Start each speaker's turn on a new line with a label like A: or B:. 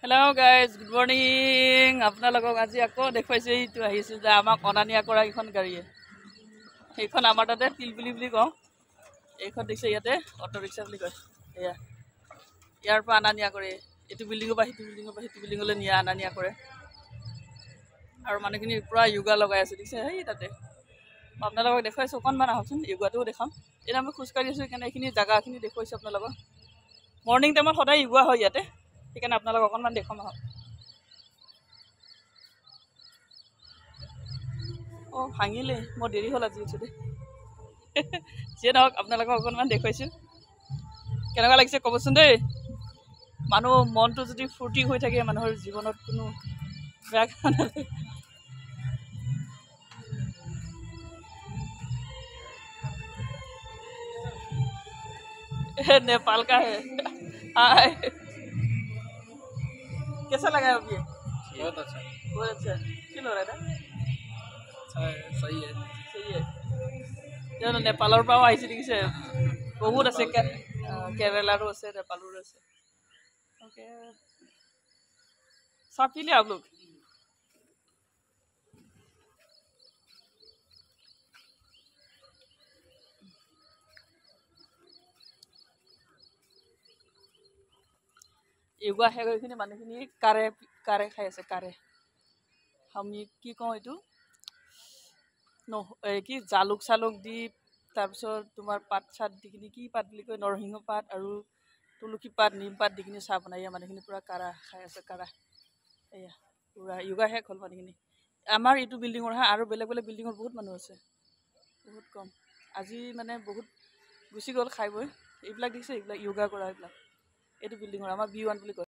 A: Hello guys, good morning. আপোনালোকক আজি আকৌ দেখুৱাইছে এইটো আহিছে যে আমাক অনানিয়া কৰা এখন গাড়ীয়ে। এইখন আমাৰ তাতে তিলবিলি বুলি কওঁ। এইখন দিছে ইয়াতে অটো ৰিক্সা বুলি কয়। এয়া ইয়াৰ পৰা অনানিয়া কৰে। এইটো বিল্ডিঙৰ পৰা সিটো বিল্ডিঙৰ পৰা সিটো বিল্ডিঙলৈ নিয়া অনানিয়া কৰে। আৰু মানুহখিনি পুৰা য়োগা লগাই আছে দিছে সেই তাতে। আপোনালোকক দেখুৱাইছোঁ অকণমান আহকচোন য়োগাটোও দেখাম। এতিয়া আমি খোজকাঢ়ি আছোঁ সেইকাৰণে এইখিনি জেগাখিনি দেখুৱাইছোঁ আপোনালোকক। মৰ্ণিং টাইমত সদায় য়োগা হয় ইয়াতে। সেইকাৰণে আপোনালোকক অকণমান দেখুৱাম আহক। অঁ ভাঙিলে মোৰ দেৰি হ'ল আজি উঠোঁতে। যিয়ে নহওক আপোনালোকক অকণমান দেখুৱাইছোঁ। কেনেকুৱা লাগিছে ক'বচোন দেই। মানুহ মনটো যদি ফূৰ্তি হৈ থাকে মানুহৰ জীৱনত কোনো বেয়া কাম নালাগে। नेपाल का है। हाय कैसा लगा अभी?
B: बहुत अच्छा
A: बहुत अच्छा फील हो रहा था।
B: अच्छा है सही है
A: सही है জানো নেপালৰ পৰাও আহিছে দেখিছে বহুত আছে केरलारो আছে নেপালৰো আছে ओके सब पी लिया आप लोग योगा শেষ হৈ কিনে মানুহখিনি কাৰে কাৰে খাই আছে কাৰে আমি কি কওঁ এইটো কি জালুক চালুক দি তাৰপিছত তোমাৰ পাত চাত দি কিনে কি পাত বুলি কয় নৰসিংহ পাত আৰু তুলসী পাত নিম পাত দি কিনে চাহ বনাই মানুহখিনি পুৰা কাৰা খাই আছে কাৰা এয়া পুৰা য়োগা শেষ হ'ল মানুহখিনি আমাৰ এইটো বিল্ডিঙৰ আৰু বেলেগ বেলেগ বিল্ডিঙৰ বহুত মানুহ আছে বহুত কম আজি মানে বহুত গুচি গ'ল খাই বৈ এইবিলাক দেখিছে এইবিলাক য়োগা কৰা এইবিলাক এইটো বিল্ডিঙৰ আমাৰ B1 বুলি কয়